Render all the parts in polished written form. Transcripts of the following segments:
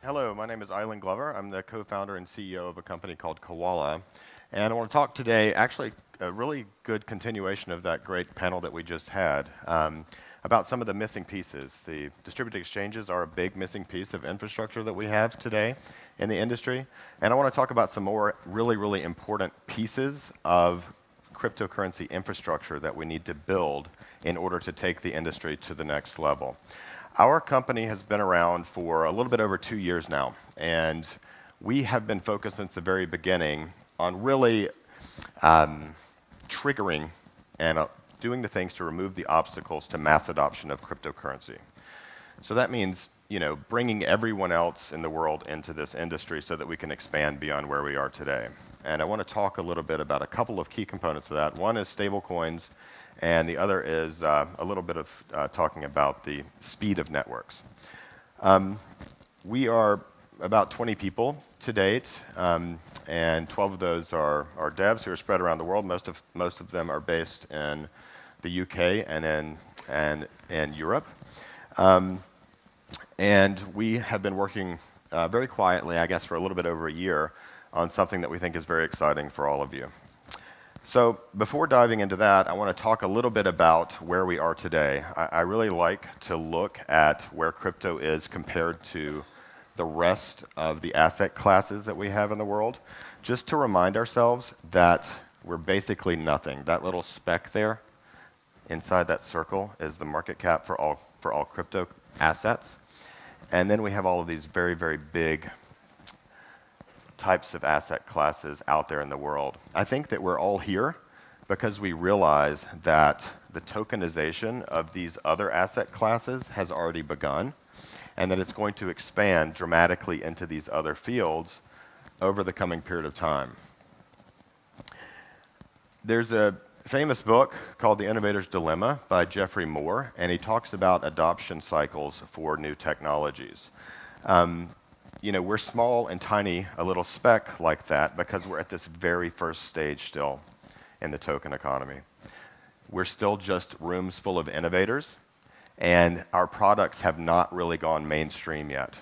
Hello, my name is Eiland Glover. I'm the co-founder and CEO of a company called Kowala. And I want to talk today, actually, a really good continuation of that great panel that we just had, about some of the missing pieces. The distributed exchanges are a big missing piece of infrastructure that we have today in the industry. And I want to talk about some more really important pieces of cryptocurrency infrastructure that we need to build in order to take the industry to the next level. Our company has been around for a little bit over 2 years now, and we have been focused since the very beginning on really triggering and doing the things to remove the obstacles to mass adoption of cryptocurrency. So that means, bringing everyone else in the world into this industry so that we can expand beyond where we are today. And I want to talk a little bit about a couple of key components of that. One is stablecoins, and the other is a little bit of talking about the speed of networks. We are about 20 people to date, and 12 of those are devs who are spread around the world. Most of them are based in the UK and in Europe. And we have been working very quietly, I guess, for a little bit over a year on something that we think is very exciting for all of you. So before diving into that, I want to talk a little bit about where we are today. I really like to look at where crypto is compared to the rest of the asset classes that we have in the world, just to remind ourselves that we're basically nothing. That little speck there inside that circle is the market cap for all crypto assets. And then we have all of these very big types of asset classes out there in the world. I think that we're all here because we realize that the tokenization of these other asset classes has already begun, and that it's going to expand dramatically into these other fields over the coming period of time. There's a famous book called The Innovator's Dilemma by Geoffrey Moore, and he talks about adoption cycles for new technologies. We're small and tiny, a little speck like that, because we're at this very first stage still in the token economy. We're still just rooms full of innovators, and our products have not really gone mainstream yet.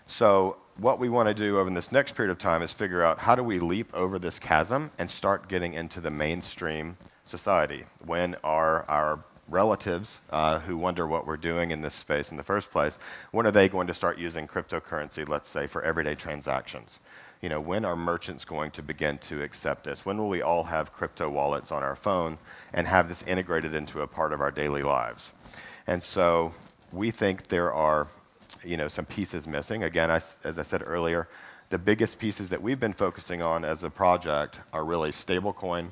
So what we want to do over this next period of time is figure out how do we leap over this chasm and start getting into the mainstream society. When are our relatives who wonder what we're doing in this space in the first place, when are they going to start using cryptocurrency, let's say, for everyday transactions? When are merchants going to begin to accept this? When will we all have crypto wallets on our phone and have this integrated into a part of our daily lives? And so we think there are some pieces missing. Again, as I said earlier, the biggest pieces that we've been focusing on as a project are really stablecoin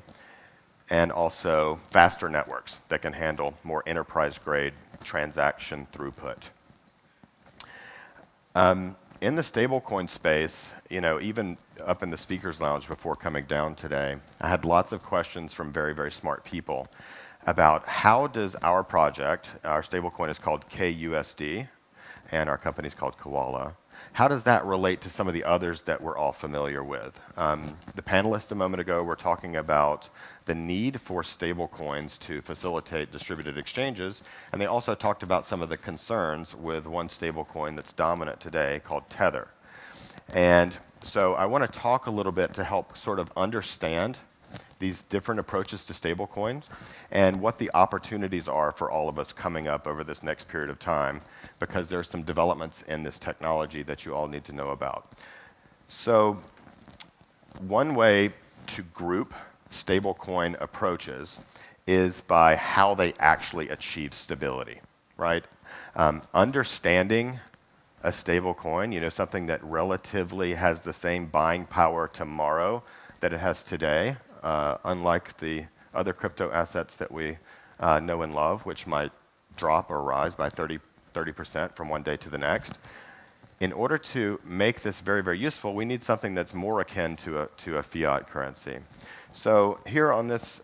and also faster networks that can handle more enterprise-grade transaction throughput. In the stablecoin space, even up in the speaker's lounge before coming down today, I had lots of questions from very smart people about how does our project, our stablecoin is called KUSD, and our company is called Kowala. How does that relate to some of the others that we're all familiar with? The panelists a moment ago were talking about the need for stablecoins to facilitate distributed exchanges, and they also talked about some of the concerns with one stablecoin that's dominant today called Tether. And so I want to talk a little bit to help sort of understand these different approaches to stablecoins and what the opportunities are for all of us coming up over this next period of time, because there's some developments in this technology that you all need to know about. So one way to group stablecoin approaches is by how they actually achieve stability, right? Understanding a stablecoin, something that relatively has the same buying power tomorrow that it has today, unlike the other crypto assets that we know and love, which might drop or rise by 30% from one day to the next. In order to make this very useful, we need something that's more akin to a fiat currency. So here on this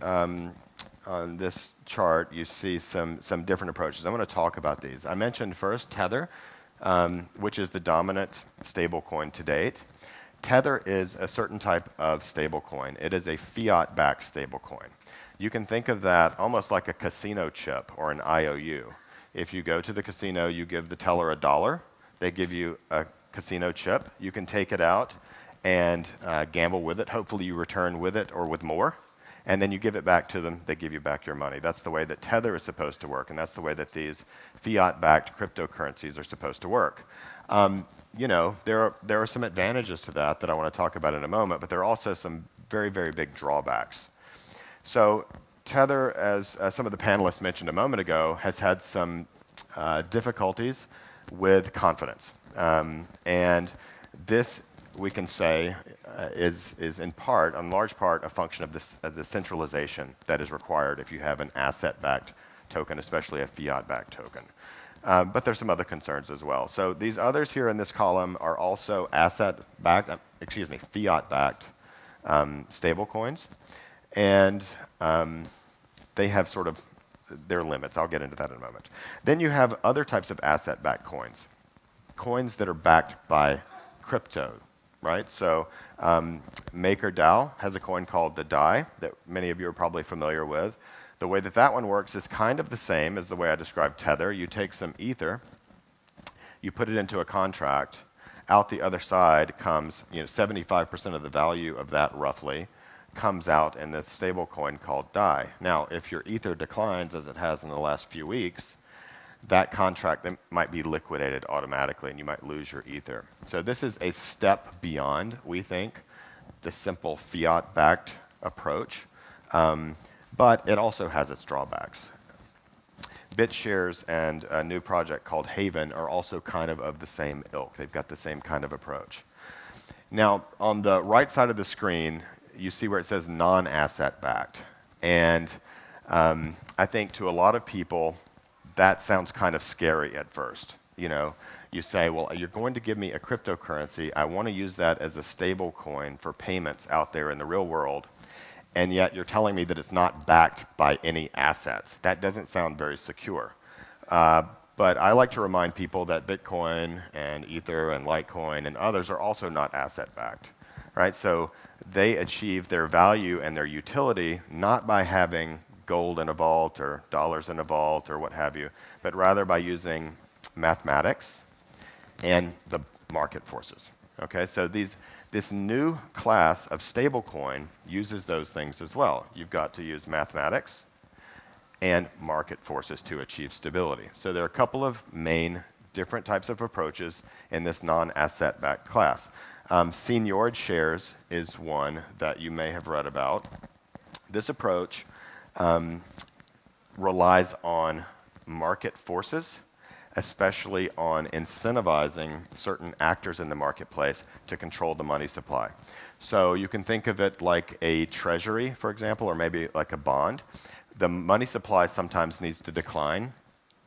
chart, you see some different approaches. I'm going to talk about these. I mentioned first Tether, which is the dominant stablecoin to date. Tether is a certain type of stablecoin. It is a fiat-backed stablecoin. You can think of that almost like a casino chip or an IOU. If you go to the casino, you give the teller $1, they give you a casino chip. You can take it out and gamble with it. Hopefully you return with it or with more. And then you give it back to them, they give you back your money. That's the way that Tether is supposed to work, and that's the way that these fiat-backed cryptocurrencies are supposed to work. You know, there are some advantages to that I want to talk about in a moment, but there are also some very, very big drawbacks. So Tether, as some of the panelists mentioned a moment ago, has had some difficulties with confidence. And this, we can say, is in part, in large part, a function of the centralization that is required if you have an asset-backed token, especially a fiat-backed token. But there's some other concerns as well. So these others here in this column are also fiat-backed stablecoins. And they have sort of their limits. I'll get into that in a moment. Then you have other types of asset-backed coins, coins that are backed by crypto, right? So MakerDAO has a coin called the DAI that many of you are probably familiar with. The way that one works is kind of the same as the way I described Tether. You take some Ether, you put it into a contract. Out the other side comes, 75% of the value of that roughly comes out in this stable coin called DAI. Now, if your Ether declines, as it has in the last few weeks, that contract might be liquidated automatically, and you might lose your Ether. So this is a step beyond, we think, the simple fiat-backed approach, but it also has its drawbacks. BitShares and a new project called Haven are also kind of the same ilk. They've got the same kind of approach. Now, on the right side of the screen, you see where it says non-asset backed. And I think to a lot of people, that sounds kind of scary at first. You say, well, you're going to give me a cryptocurrency. I want to use that as a stable coin for payments out there in the real world. And yet you're telling me that it's not backed by any assets. That doesn't sound very secure. But I like to remind people that Bitcoin and Ether and Litecoin and others are also not asset-backed, right? So they achieve their value and their utility not by having gold in a vault or dollars in a vault or what have you, but rather by using mathematics and the market forces. Okay, so this new class of stablecoin uses those things as well. You've got to use mathematics and market forces to achieve stability. So there are a couple of main different types of approaches in this non-asset-backed class. Seigniorage shares is one that you may have read about. This approach relies on market forces, especially on incentivizing certain actors in the marketplace to control the money supply. So you can think of it like a treasury, for example, or maybe like a bond. The money supply sometimes needs to decline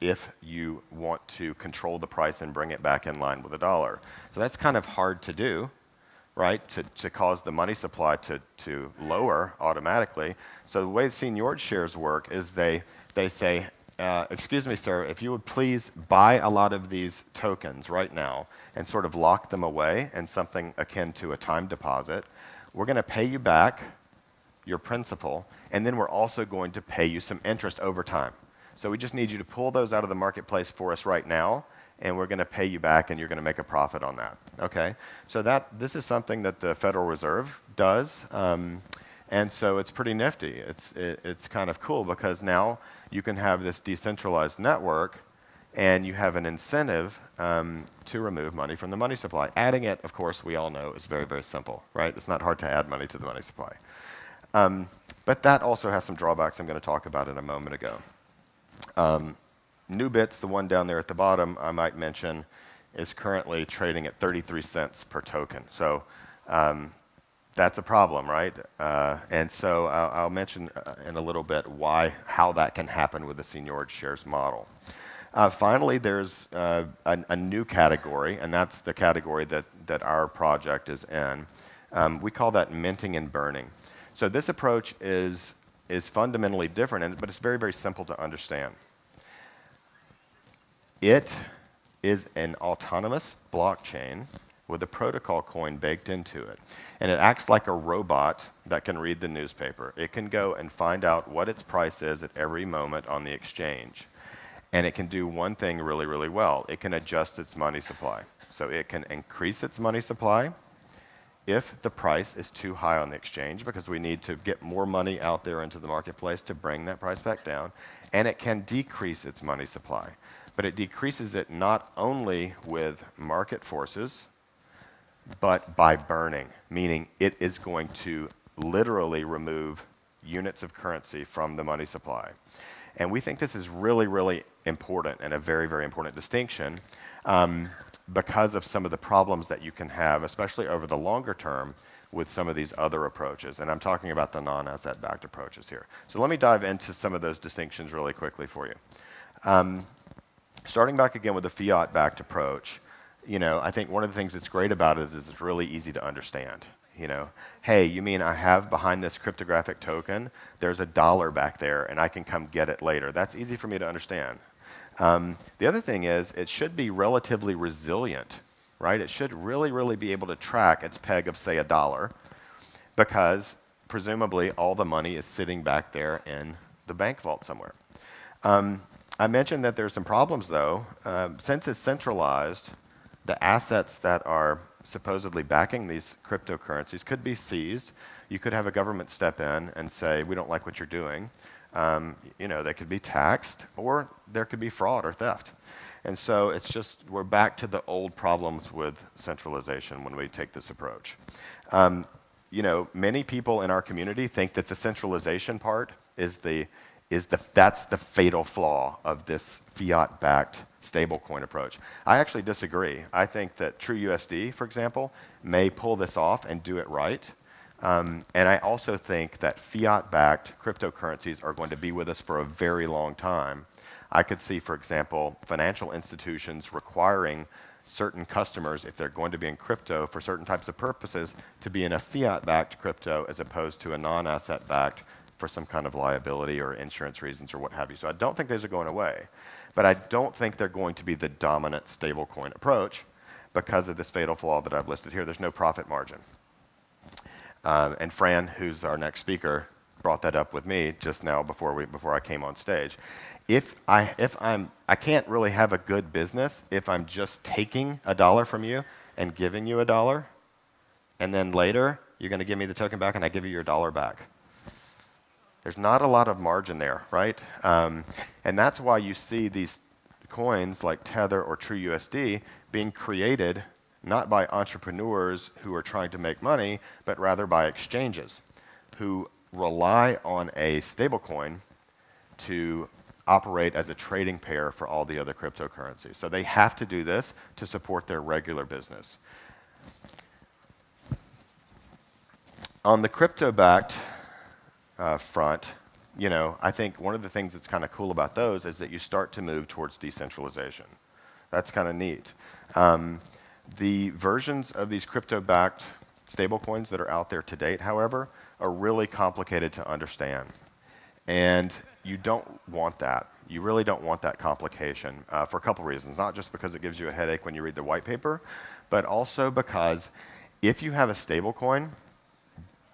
if you want to control the price and bring it back in line with the dollar. So that's kind of hard to do, right, to cause the money supply to lower automatically. So the way seigniorage shares work is they say, excuse me, sir, if you would please buy a lot of these tokens right now and sort of lock them away in something akin to a time deposit, we're going to pay you back your principal, and then we're also going to pay you some interest over time. So we just need you to pull those out of the marketplace for us right now, and we're going to pay you back, and you're going to make a profit on that. Okay? So this is something that the Federal Reserve does, and so it's pretty nifty. It's kind of cool because now you can have this decentralized network, and you have an incentive to remove money from the money supply. Adding it, of course, we all know is very, very simple, right? It's not hard to add money to the money supply. But that also has some drawbacks I'm going to talk about in a moment ago. Newbits, the one down there at the bottom, I might mention, is currently trading at 33 cents per token. So that's a problem, right? And so I'll mention in a little bit how that can happen with the seigniorage shares model. Finally, there's a new category, and that's the category that our project is in. We call that minting and burning. So this approach is fundamentally different, but it's very, very simple to understand. It is an autonomous blockchain with a protocol coin baked into it. And it acts like a robot that can read the newspaper. It can go and find out what its price is at every moment on the exchange. And it can do one thing really, really well. It can adjust its money supply. So it can increase its money supply if the price is too high on the exchange, because we need to get more money out there into the marketplace to bring that price back down. And it can decrease its money supply. But it decreases it not only with market forces, but by burning, meaning it is going to literally remove units of currency from the money supply. And we think this is really, really important and a very, very important distinction because of some of the problems that you can have, especially over the longer term, with some of these other approaches. And I'm talking about the non-asset backed approaches here. So let me dive into some of those distinctions really quickly for you. Starting back again with the fiat backed approach, I think one of the things that's great about it is it's really easy to understand. Hey, you mean I have behind this cryptographic token, there's $1 back there and I can come get it later. That's easy for me to understand. The other thing is it should be relatively resilient, right? It should really, really be able to track its peg of, say, $1, because presumably all the money is sitting back there in the bank vault somewhere. I mentioned that there's some problems, though. Since it's centralized, the assets that are supposedly backing these cryptocurrencies could be seized. You could have a government step in and say, we don't like what you're doing. They could be taxed, or there could be fraud or theft. And so it's just, we're back to the old problems with centralization when we take this approach. Many people in our community think that the centralization part that's the fatal flaw of this fiat-backed stablecoin approach. I actually disagree. I think that TrueUSD, for example, may pull this off and do it right. And I also think that fiat-backed cryptocurrencies are going to be with us for a very long time. I could see, for example, financial institutions requiring certain customers, if they're going to be in crypto for certain types of purposes, to be in a fiat-backed crypto as opposed to a non-asset-backed for some kind of liability or insurance reasons or what have you. So I don't think those are going away. But I don't think they're going to be the dominant stablecoin approach because of this fatal flaw that I've listed here. There's no profit margin. And Fran, who's our next speaker, brought that up with me just now before I came on stage. I can't really have a good business if I'm just taking $1 from you and giving you $1, and then later you're going to give me the token back and I give you your $1 back. There's not a lot of margin there, right? And that's why you see these coins like Tether or TrueUSD being created not by entrepreneurs who are trying to make money, but rather by exchanges who rely on a stablecoin to operate as a trading pair for all the other cryptocurrencies. So they have to do this to support their regular business. On the crypto-backed front, I think one of the things that's kind of cool about those is that you start to move towards decentralization. That's kind of neat. The versions of these crypto-backed stablecoins that are out there to date, however, are really complicated to understand. And you don't want that. You really don't want that complication for a couple reasons. Not just because it gives you a headache when you read the white paper, but also because if you have a stablecoin,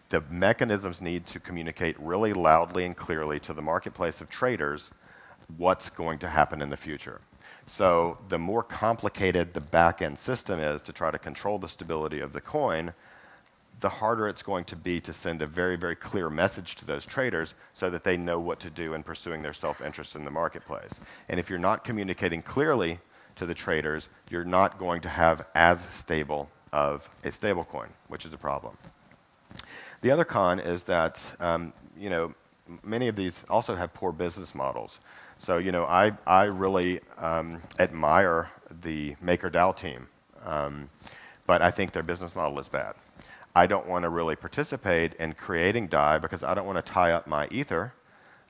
the mechanisms need to communicate really loudly and clearly to the marketplace of traders what's going to happen in the future. So the more complicated the back-end system is to try to control the stability of the coin, the harder it's going to be to send a very, very clear message to those traders so that they know what to do in pursuing their self-interest in the marketplace. And if you're not communicating clearly to the traders, you're not going to have as stable of a stablecoin, which is a problem. The other con is that many of these also have poor business models. So I really admire the MakerDAO team, but I think their business model is bad. I don't want to really participate in creating DAI because I don't want to tie up my Ether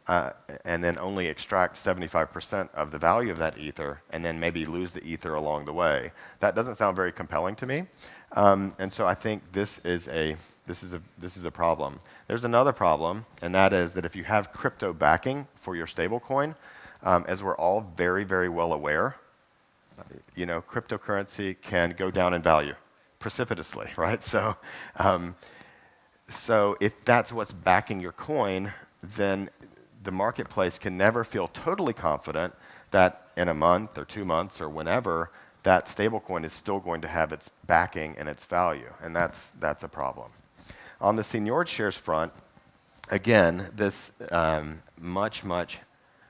and then only extract 75% of the value of that Ether and then maybe lose the Ether along the way. That doesn't sound very compelling to me. And so I think this is a problem. There's another problem, and that is that if you have crypto backing for your stablecoin, as we're all very, very well aware, cryptocurrency can go down in value precipitously, right? So if that's what's backing your coin, then the marketplace can never feel totally confident that in a month or 2 months or whenever that stablecoin is still going to have its backing and its value, and that's a problem. On the seigniorage shares front, again, this much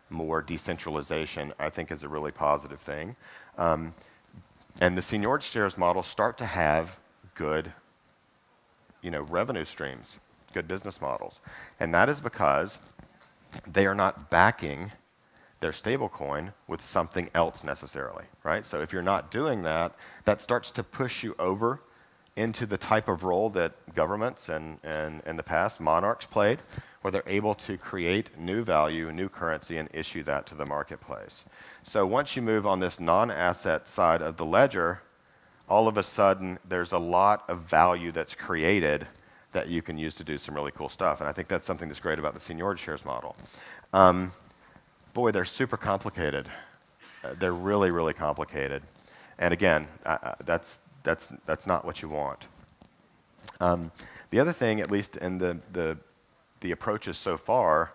more decentralization, I think, is a really positive thing. And the seigniorage shares models start to have good, revenue streams, good business models. And that is because they are not backing their stablecoin with something else necessarily, right? So if you're not doing that, that starts to push you over into the type of role that governments and in the past monarchs played, where they're able to create new value, new currency, and issue that to the marketplace. So once you move on this non-asset side of the ledger, all of a sudden there's a lot of value that's created that you can use to do some really cool stuff. And I think that's something that's great about the seigniorage shares model. Boy, they're super complicated. They're really, really complicated. And again, that's not what you want. The other thing, at least in the approaches so far,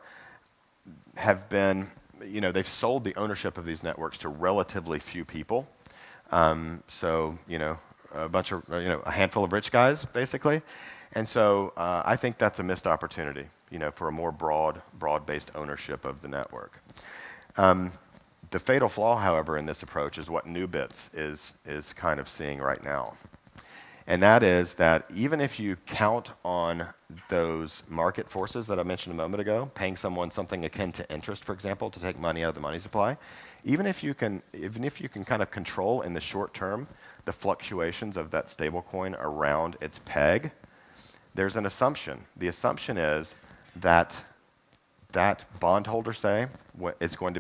have been, they've sold the ownership of these networks to relatively few people. So, a handful of rich guys, basically. And so I think that's a missed opportunity, for a more broad-based ownership of the network. The fatal flaw, however, in this approach is what Nubits is kind of seeing right now. And that is that even if you count on those market forces that I mentioned a moment ago, paying someone something akin to interest, for example, to take money out of the money supply, even if you can kind of control in the short term the fluctuations of that stablecoin around its peg, there's an assumption. The assumption is that bondholder, say, is going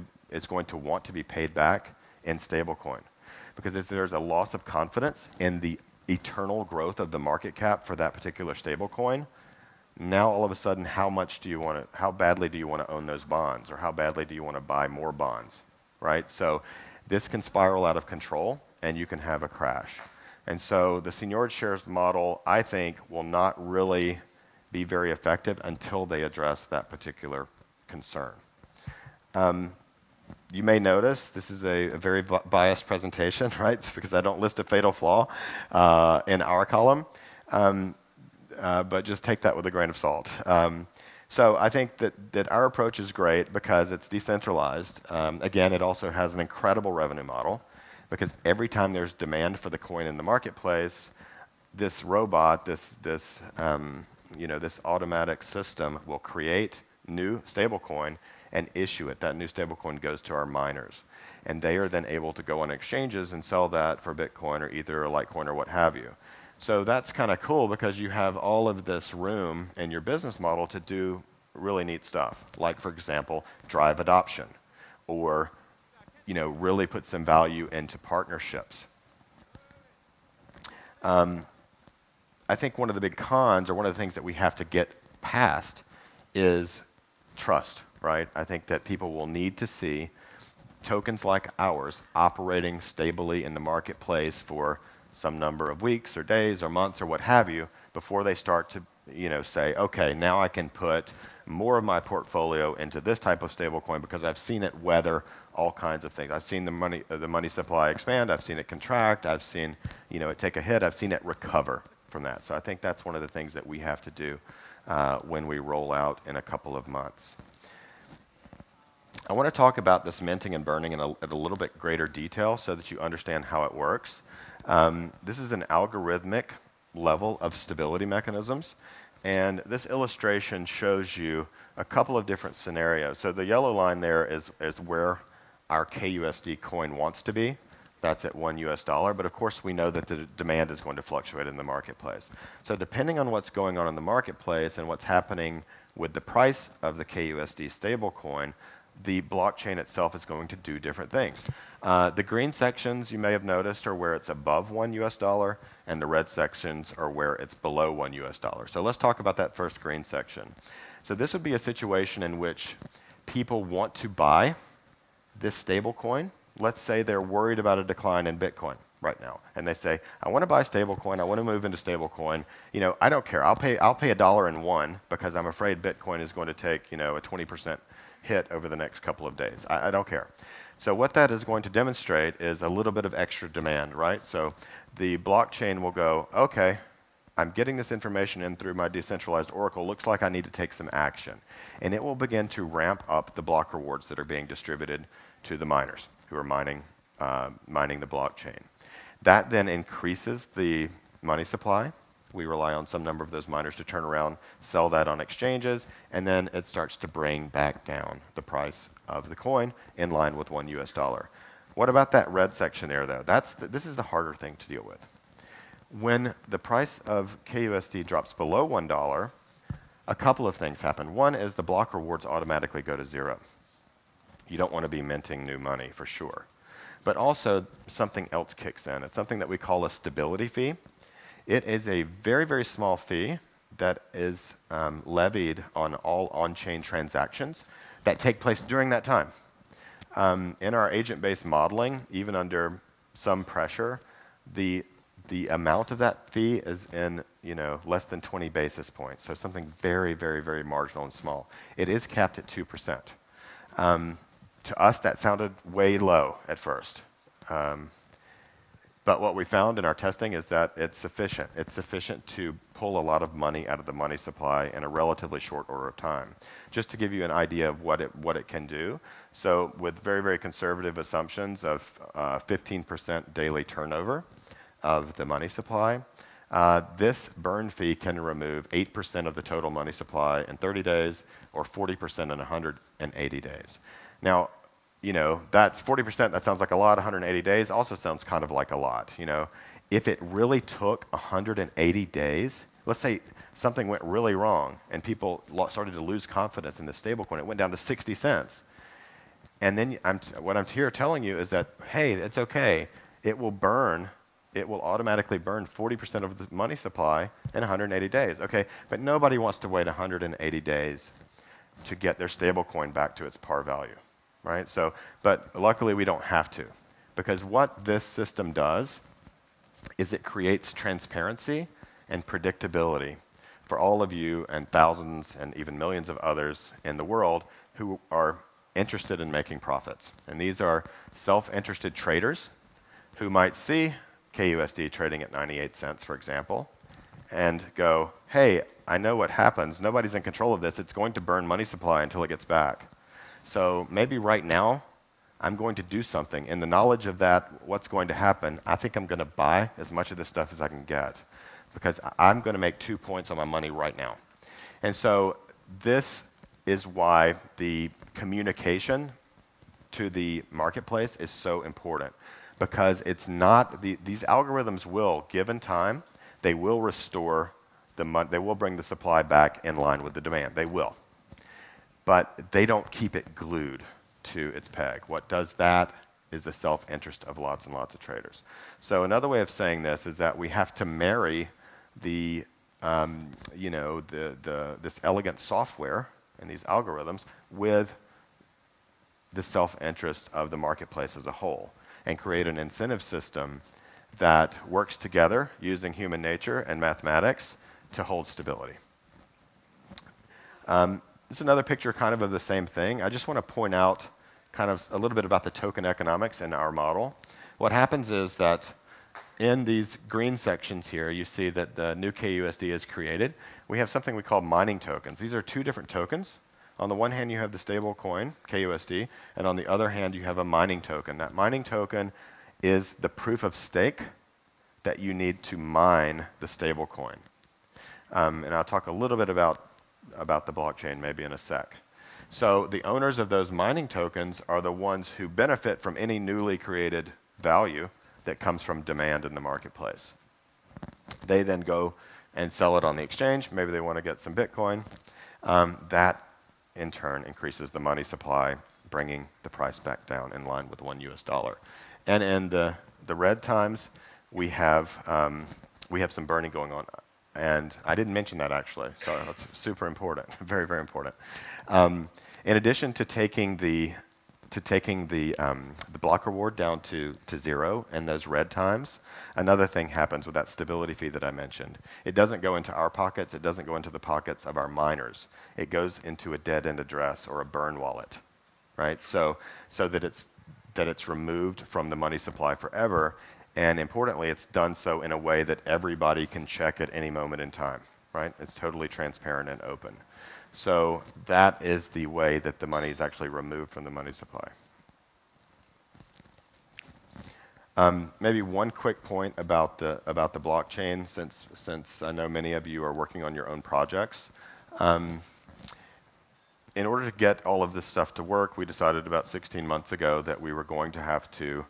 to want to be paid back in stablecoin. Because if there's a loss of confidence in the eternal growth of the market cap for that particular stablecoin, now all of a sudden, how badly do you want to own those bonds, or how badly do you want to buy more bonds, right? So this can spiral out of control, and you can have a crash. And so the seigniorage shares model, I think, will not really be very effective until they address that particular concern. You may notice this is a very biased presentation, right? It's because I don't list a fatal flaw in our column, but just take that with a grain of salt. So I think that our approach is great because it's decentralized. Again, it also has an incredible revenue model, because every time there's demand for the coin in the marketplace, this robot, this automatic system will create new stablecoin and issue it. That new stablecoin goes to our miners, and they are then able to go on exchanges and sell that for Bitcoin or Ether or Litecoin or what have you. So that's kind of cool, because you have all of this room in your business model to do really neat stuff, like, for example, drive adoption, or really put some value into partnerships. I think one of the big cons, or one of the things that we have to get past, is trust, right? I think that people will need to see tokens like ours operating stably in the marketplace for some number of weeks or days or months or what have you before they start to say, okay, now I can put more of my portfolio into this type of stablecoin because I've seen it weather all kinds of things. I've seen the money supply expand. I've seen it contract. I've seen it take a hit. I've seen it recover from that. So I think that's one of the things that we have to do when we roll out in a couple of months. I want to talk about this minting and burning at a little bit greater detail so that you understand how it works. This is an algorithmic level of stability mechanisms. And this illustration shows you a couple of different scenarios. So the yellow line there is where our KUSD coin wants to be. That's at $1 US. But of course, we know that the demand is going to fluctuate in the marketplace. So depending on what's going on in the marketplace and what's happening with the price of the KUSD stablecoin, the blockchain itself is going to do different things. The green sections, you may have noticed, are where it's above $1 US, and the red sections are where it's below $1 US. So let's talk about that first green section. So this would be a situation in which people want to buy this stable coin. Let's say they're worried about a decline in Bitcoin right now, and they say, I want to buy stablecoin, I want to move into stablecoin. I don't care. I'll pay $1.01 because I'm afraid Bitcoin is going to take a 20% hit over the next couple of days. I don't care. So what that is going to demonstrate is a little bit of extra demand, right? So the blockchain will go, okay, I'm getting this information in through my decentralized oracle. Looks like I need to take some action. And it will begin to ramp up the block rewards that are being distributed to the miners who are mining the blockchain. That then increases the money supply. We rely on some number of those miners to turn around, sell that on exchanges, and then it starts to bring back down the price of the coin in line with $1. What about that red section there, though? This is the harder thing to deal with. When the price of KUSD drops below $1, a couple of things happen. One is the block rewards automatically go to 0. You don't want to be minting new money for sure. But also something else kicks in. It's something that we call a stability fee. It is a very, very small fee that is levied on all on-chain transactions that take place during that time. In our agent-based modeling, even under some pressure, the amount of that fee is in less than 20 basis points, so something very, very, very marginal and small. It is capped at 2%. To us, that sounded way low at first. But what we found in our testing is that it's sufficient. It's sufficient to pull a lot of money out of the money supply in a relatively short order of time. Just to give you an idea of what it can do, so with very, very conservative assumptions of 15% daily turnover of the money supply, this burn fee can remove 8% of the total money supply in 30 days or 40% in 180 days. Now, that's 40%, that sounds like a lot. 180 days also sounds kind of like a lot. If it really took 180 days, let's say something went really wrong and people started to lose confidence in the stablecoin, it went down to 60 cents. And then what I'm here telling you is that, hey, it's okay. It will automatically burn 40% of the money supply in 180 days. Okay, but nobody wants to wait 180 days to get their stablecoin back to its par value. Right? But luckily we don't have to, because what this system does is it creates transparency and predictability for all of you and thousands and even millions of others in the world who are interested in making profits. And these are self-interested traders who might see KUSD trading at 98 cents, for example, and go, hey, I know what happens. Nobody's in control of this. It's going to burn money supply until it gets back. So maybe right now, I'm going to do something. In the knowledge of that, what's going to happen, I think I'm going to buy as much of this stuff as I can get, because I'm going to make 2 points on my money right now. And so this is why the communication to the marketplace is so important, because it's not, these algorithms will, given time, they will restore the money, they will bring the supply back in line with the demand. They will. But they don't keep it glued to its peg. What does that is the self-interest of lots and lots of traders. So another way of saying this is that we have to marry this elegant software and these algorithms with the self-interest of the marketplace as a whole, and create an incentive system that works together using human nature and mathematics to hold stability. This is another picture kind of the same thing. I just want to point out kind of a little bit about the token economics in our model. What happens is that in these green sections here, you see that the new KUSD is created. We have something we call mining tokens. These are two different tokens. On the one hand, you have the stable coin, KUSD, and on the other hand, you have a mining token. That mining token is the proof of stake that you need to mine the stable coin. And I'll talk a little bit about the blockchain maybe in a sec. So the owners of those mining tokens are the ones who benefit from any newly created value that comes from demand in the marketplace. They then go and sell it on the exchange. Maybe they want to get some Bitcoin. That, in turn, increases the money supply, bringing the price back down in line with $1. And in the red times, we have some burning going on. And I didn't mention that, actually, so that's super important, very, very important. In addition to taking the to taking the block reward down to 0 in those red times, another thing happens with that stability fee that I mentioned. It doesn't go into our pockets. It doesn't go into the pockets of our miners. It goes into a dead-end address or a burn wallet, right? So that it's removed from the money supply forever. And importantly, it's done so in a way that everybody can check at any moment in time, right? It's totally transparent and open. So that is the way that the money is actually removed from the money supply. Maybe one quick point about the blockchain, since I know many of you are working on your own projects. In order to get all of this stuff to work, we decided about 16 months ago that we were going to have to,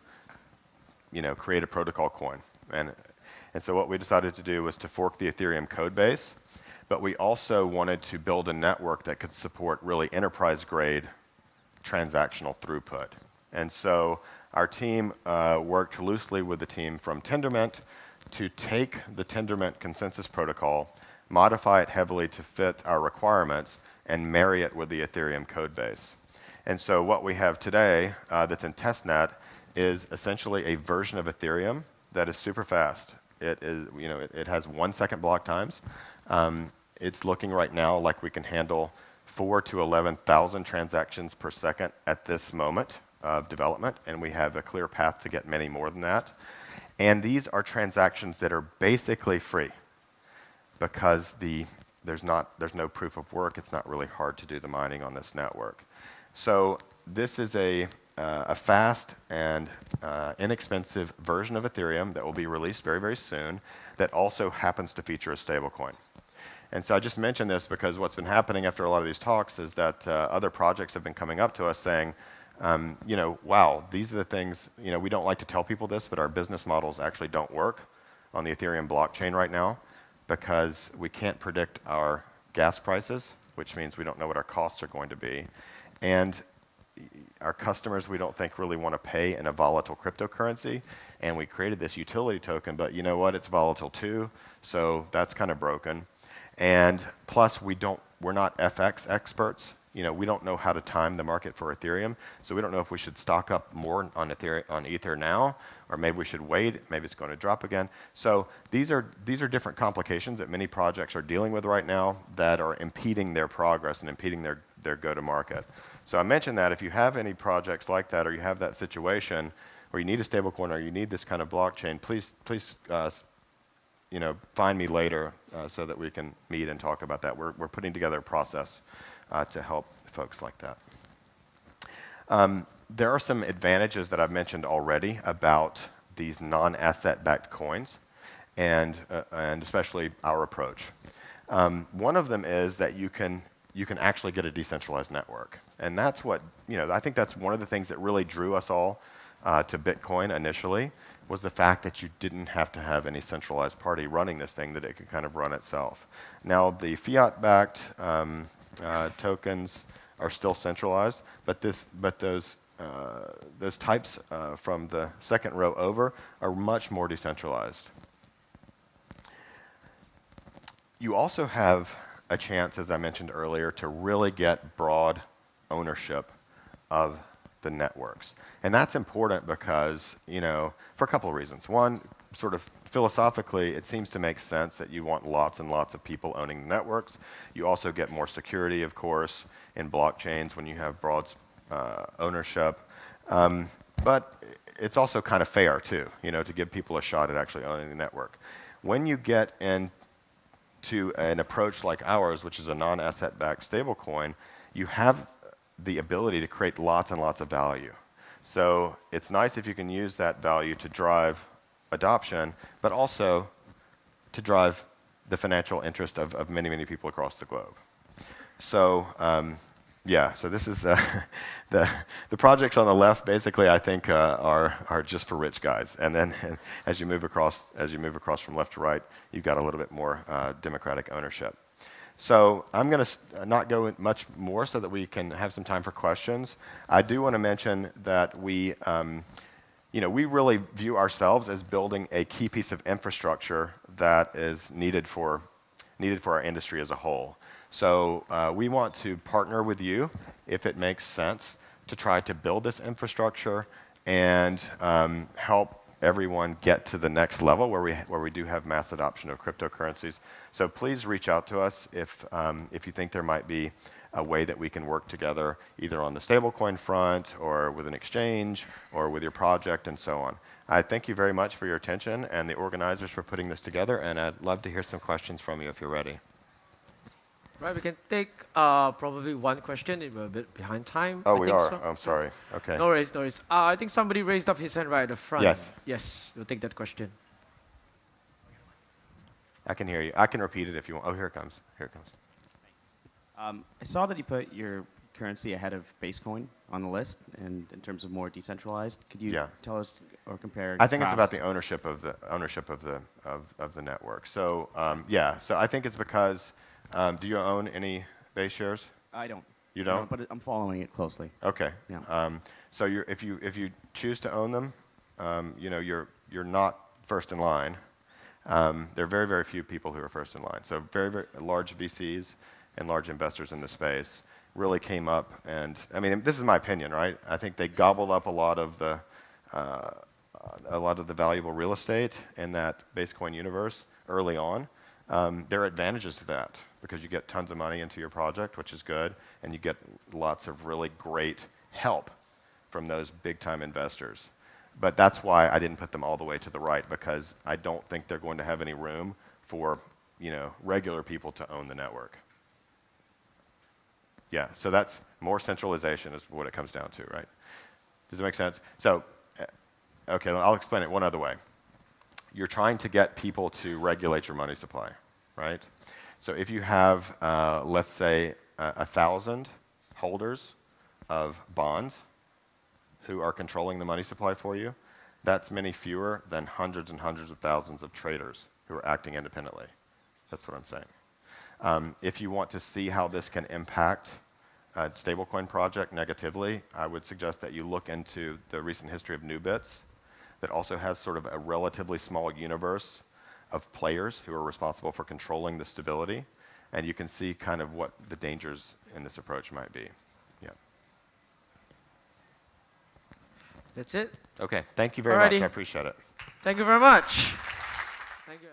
create a protocol coin. And so what we decided to do was to fork the Ethereum code base, but we also wanted to build a network that could support really enterprise-grade transactional throughput. And so our team worked loosely with the team from Tendermint to take the Tendermint consensus protocol, modify it heavily to fit our requirements, and marry it with the Ethereum code base. And so what we have today that's in testnet is essentially a version of Ethereum that is super fast. It has 1 second block times. It's looking right now like we can handle 4 to 11,000 transactions per second at this moment of development, and we have a clear path to get many more than that. And these are transactions that are basically free because there's no proof of work. It's not really hard to do the mining on this network. So this is a fast and inexpensive version of Ethereum that will be released very, very soon that also happens to feature a stablecoin. And so I just mentioned this because what's been happening after a lot of these talks is that other projects have been coming up to us saying, wow, these are the things, we don't like to tell people this, but our business models actually don't work on the Ethereum blockchain right now because we can't predict our gas prices, which means we don't know what our costs are going to be. And our customers, we don't think, really want to pay in a volatile cryptocurrency. And we created this utility token, but you know what? It's volatile too, so that's kind of broken. And plus, we're not FX experts. We don't know how to time the market for Ethereum, so we don't know if we should stock up more on Ether now, or maybe we should wait. Maybe it's going to drop again. So these are different complications that many projects are dealing with right now that are impeding their progress and impeding their go-to-market. So I mentioned that if you have any projects like that, or you have that situation where you need a stablecoin or you need this kind of blockchain, please find me later so that we can meet and talk about that. We're putting together a process to help folks like that. There are some advantages that I've mentioned already about these non-asset-backed coins, and especially our approach. One of them is that you can actually get a decentralized network, and that's what I think that's one of the things that really drew us all to Bitcoin initially, was the fact that you didn't have to have any centralized party running this thing, that it could kind of run itself. Now, the fiat-backed tokens are still centralized, but those types from the second row over are much more decentralized. You also have a chance, as I mentioned earlier, to really get broad ownership of the networks. And that's important because, for a couple of reasons. One, sort of philosophically, it seems to make sense that you want lots and lots of people owning the networks. You also get more security, of course, in blockchains when you have broad ownership. But it's also kind of fair, too, to give people a shot at actually owning the network. When you get into an approach like ours, which is a non-asset-backed stablecoin, you have the ability to create lots and lots of value. So it's nice if you can use that value to drive adoption, but also to drive the financial interest of many, many people across the globe. So so this is the projects on the left. Basically, I think are just for rich guys. And then as you move across from left to right, you've got a little bit more democratic ownership. So I'm going to not go much more so that we can have some time for questions. I do want to mention that we really view ourselves as building a key piece of infrastructure that is needed for our industry as a whole. So we want to partner with you if it makes sense to try to build this infrastructure and help everyone get to the next level where we do have mass adoption of cryptocurrencies. So please reach out to us if you think there might be a way that we can work together, either on the stablecoin front or with an exchange or with your project and so on. I thank you very much for your attention and the organizers for putting this together, and I'd love to hear some questions from you if you're ready. Right, we can take probably one question. We're a bit behind time. Oh, we are? So. I'm sorry. Okay. No worries, no worries. I think somebody raised up his hand right at the front. Yes. Yes, we'll take that question. I can hear you. I can repeat it if you want. Oh, here it comes. Here it comes. Thanks. I saw that you put your currency ahead of Basecoin on the list, and in terms of more decentralized. Could you tell us or compare? I think it's about the ownership of the network. So so I think it's because. Do you own any Base shares? I don't. You don't? No, but I'm following it closely. Okay. Yeah. So if you choose to own them, you're not first in line. There are very, very few people who are first in line. So very, very large VCs and large investors in the space really came up, and I mean, this is my opinion, right? I think they gobbled up a lot of the valuable real estate in that Basecoin universe early on. There are advantages to that because you get tons of money into your project, which is good, and you get lots of really great help from those big-time investors. But that's why I didn't put them all the way to the right, because I don't think they're going to have any room for regular people to own the network. Yeah, so that's more centralization is what it comes down to, right? Does it make sense? So, okay, I'll explain it one other way. You're trying to get people to regulate your money supply, right? So if you have, let's say, 1,000 holders of bonds who are controlling the money supply for you, that's many fewer than hundreds and hundreds of thousands of traders who are acting independently. That's what I'm saying. If you want to see how this can impact a stablecoin project negatively, I would suggest that you look into the recent history of Nubits that also has sort of a relatively small universe of players who are responsible for controlling the stability, and you can see kind of what the dangers in this approach might be. Yeah. That's it. Okay, thank you very much. I appreciate it. Thank you very much. Thank you.